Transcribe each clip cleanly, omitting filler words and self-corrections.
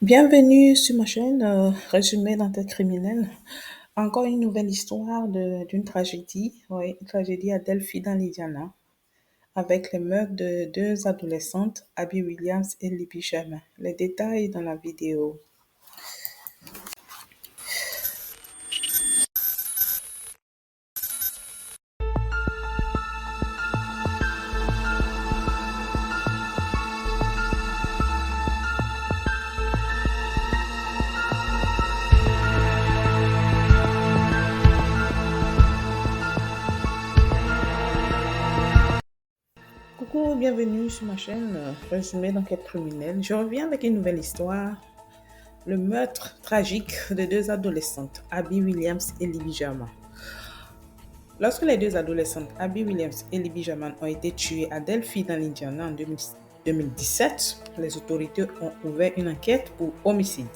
Bienvenue sur ma chaîne Résumé d'enquête criminelle. Encore une nouvelle histoire d'une tragédie, oui, une tragédie à Delphi dans l'Indiana, avec les meurtres de deux adolescentes, Abby Williams et Libby Sherman. Les détails dans la vidéo. Coucou, bienvenue sur ma chaîne Résumé d'enquête criminelle. Je reviens avec une nouvelle histoire. Le meurtre tragique de deux adolescentes, Abby Williams et Libby Sherman. Lorsque les deux adolescentes, Abby Williams et Libby Sherman, ont été tuées à Delphi dans l'Indiana en 2017, les autorités ont ouvert une enquête pour homicide.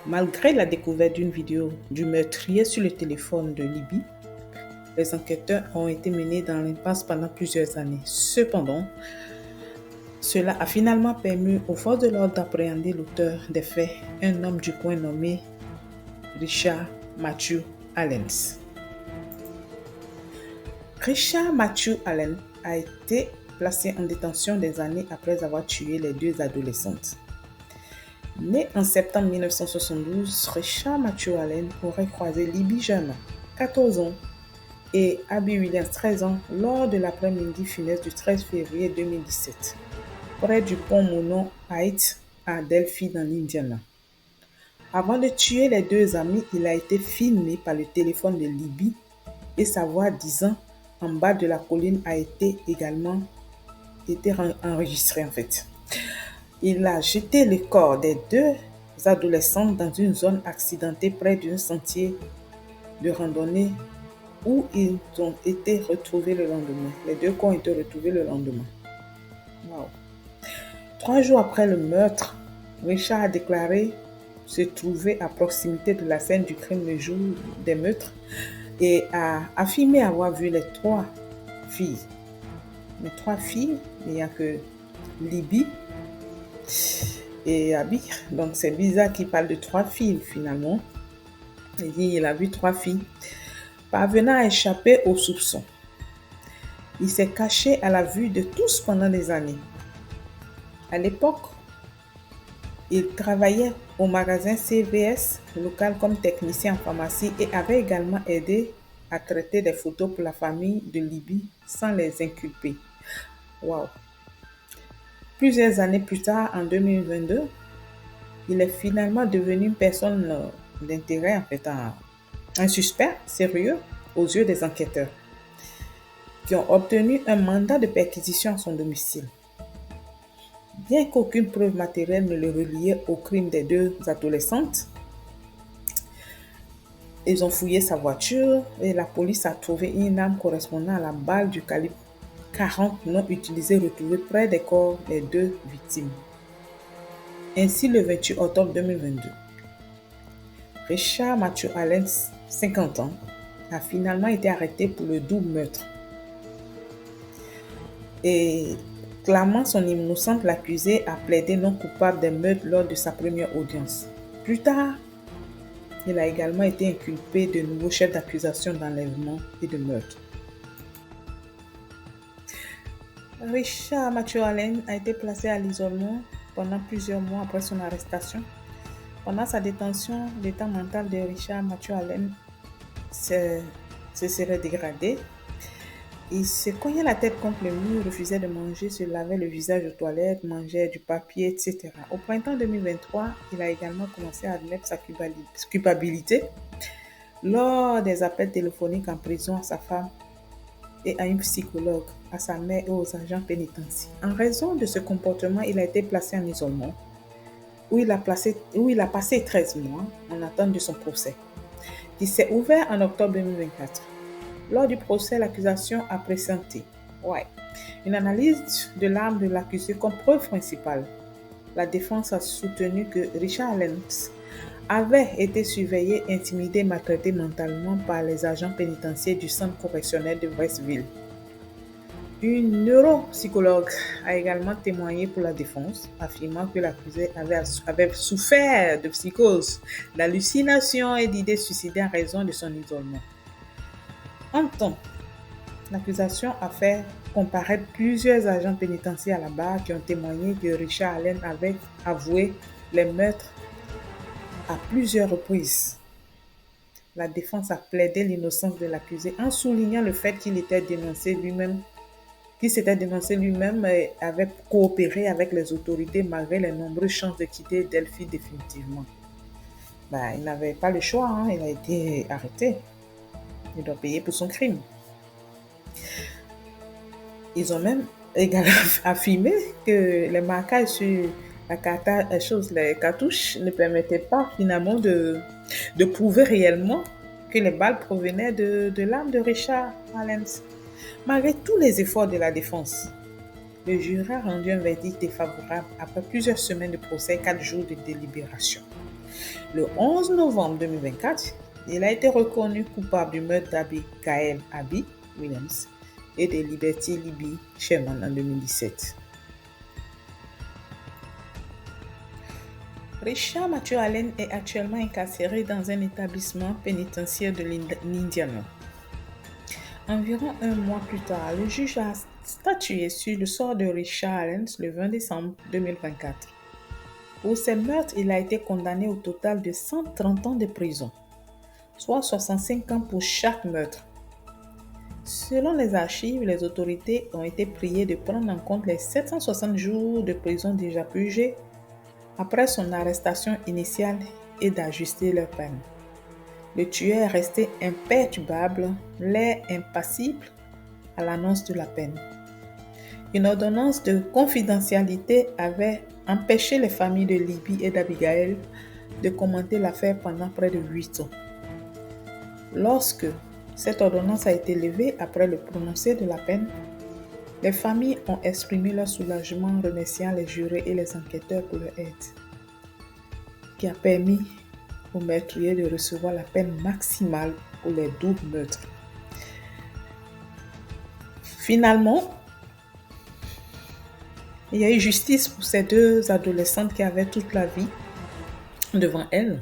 Malgré la découverte d'une vidéo du meurtrier sur le téléphone de Libby, les enquêteurs ont été menés dans l'impasse pendant plusieurs années. Cependant, cela a finalement permis aux forces de l'ordre d'appréhender l'auteur des faits, un homme du coin nommé Richard Matthew Allens. Richard Matthew Allen a été placé en détention des années après avoir tué les deux adolescentes. Né en septembre 1972, Richard Matthew Allen aurait croisé Libby Sherman, 14 ans, et Abby Williams, 13 ans, lors de l'après-midi funeste du 13 février 2017, près du pont Monon Heights à Delphi dans l'Indiana. Avant de tuer les deux amis, il a été filmé par le téléphone de Libby et sa voix disant en bas de la colline a également été enregistrée en fait. Il a jeté le corps des deux adolescents dans une zone accidentée près d'un sentier de randonnée où ils ont été retrouvés le lendemain. Les deux corps ont été retrouvés le lendemain. Wow. 3 jours après le meurtre, Richard a déclaré se trouver à proximité de la scène du crime le jour des meurtres et a affirmé avoir vu les 3 filles. Les 3 filles, il n'y a que Libby et Abby. Donc c'est bizarre qu'il parle de 3 filles finalement. Il dit qu'il a vu 3 filles. Parvenant à échapper aux soupçons. Il s'est caché à la vue de tous pendant des années. À l'époque, il travaillait au magasin CVS local comme technicien en pharmacie et avait également aidé à traiter des photos pour la famille de Libby sans les inculper. Wow. Plusieurs années plus tard, en 2022, il est finalement devenu une personne d'intérêt, en fait, un suspect sérieux aux yeux des enquêteurs qui ont obtenu un mandat de perquisition à son domicile. Bien qu'aucune preuve matérielle ne le reliait au crime des deux adolescentes, ils ont fouillé sa voiture et la police a trouvé une arme correspondant à la balle du calibre 40 non utilisée retrouvée près des corps des deux victimes. Ainsi, le 28 octobre 2022, Richard Matthew Allen, 50 ans, a finalement été arrêté pour le double meurtre. Et clamant son innocence, l'accusé a plaidé non coupable des meurtres lors de sa première audience. Plus tard, il a également été inculpé de nouveaux chefs d'accusation d'enlèvement et de meurtre. Richard Matthew Allen a été placé à l'isolement pendant plusieurs mois après son arrestation. Pendant sa détention, l'état mental de Richard Matthew Allen se serait dégradé. Il se cognait la tête contre le mur, refusait de manger, se lavait le visage aux toilettes, mangeait du papier, etc. Au printemps 2023, il a également commencé à admettre sa culpabilité lors des appels téléphoniques en prison à sa femme et à une psychologue, à sa mère et aux agents pénitentiaires. En raison de ce comportement, il a été placé en isolement, où il a passé 13 mois en attente de son procès, qui s'est ouvert en octobre 2024. Lors du procès, l'accusation a présenté une analyse de l'arme de l'accusé comme preuve principale. La défense a soutenu que Richard Allen avait été surveillé, intimidé et maltraité mentalement par les agents pénitentiaires du centre correctionnel de Westville. Une neuropsychologue a également témoigné pour la défense, affirmant que l'accusé avait souffert de psychose, d'hallucinations et d'idées suicidaires en raison de son isolement. En temps, l'accusation a fait comparaître plusieurs agents pénitentiaires à la barre qui ont témoigné que Richard Allen avait avoué les meurtres à plusieurs reprises. La défense a plaidé l'innocence de l'accusé en soulignant le fait qu'il s'était dénoncé lui-même et avait coopéré avec les autorités malgré les nombreuses chances de quitter Delphi définitivement. Il n'avait pas le choix, il a été arrêté. Il doit payer pour son crime. Ils ont même également affirmé que les marquages sur les cartouches ne permettaient pas finalement de prouver réellement que les balles provenaient de l'arme de Richard Allen. Malgré tous les efforts de la défense, le jury a rendu un verdict défavorable après plusieurs semaines de procès et 4 jours de délibération. Le 11 novembre 2024, il a été reconnu coupable du meurtre d'Abigail Abby Williams et de Liberty Libby Sherman en 2017. Richard Matthew Allen est actuellement incarcéré dans un établissement pénitentiaire de l'Indiana. Environ un mois plus tard, le juge a statué sur le sort de Richard Allen le 20 décembre 2024. Pour ces meurtres, il a été condamné au total de 130 ans de prison, soit 65 ans pour chaque meurtre. Selon les archives, les autorités ont été priées de prendre en compte les 760 jours de prison déjà purgés après son arrestation initiale et d'ajuster leur peine. Le tueur est resté imperturbable, l'air impassible à l'annonce de la peine. Une ordonnance de confidentialité avait empêché les familles de Libby et d'Abigail de commenter l'affaire pendant près de 8 ans. Lorsque cette ordonnance a été levée après le prononcé de la peine, les familles ont exprimé leur soulagement en remerciant les jurés et les enquêteurs pour leur aide, qui a permis aux meurtriers de recevoir la peine maximale pour les doubles meurtres. Finalement, il y a eu justice pour ces deux adolescentes qui avaient toute la vie devant elles.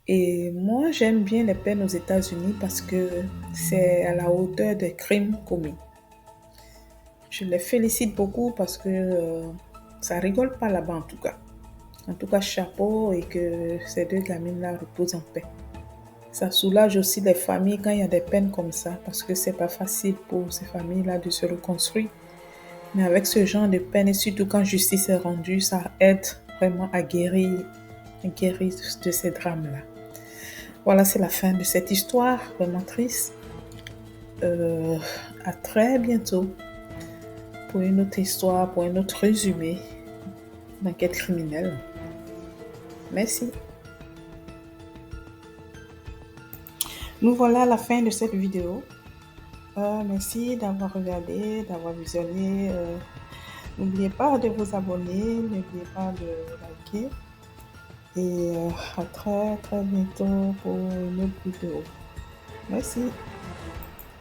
Et moi, j'aime bien les peines aux États-Unis parce que c'est à la hauteur des crimes commis. Je les félicite beaucoup parce que ça rigole pas là-bas en tout cas. En tout cas, chapeau et que ces deux gamines-là reposent en paix. Ça soulage aussi les familles quand il y a des peines comme ça parce que c'est pas facile pour ces familles-là de se reconstruire. Mais avec ce genre de peine et surtout quand justice est rendue, ça aide vraiment à guérir de ces drames-là. Voilà, c'est la fin de cette histoire vraiment triste. À très bientôt pour une autre histoire, pour un autre résumé d'enquête criminelle. Merci. Nous voilà à la fin de cette vidéo. Merci d'avoir regardé, d'avoir visionné. N'oubliez pas de vous abonner, n'oubliez pas de liker. Et à très très bientôt pour une autre vidéo. Merci.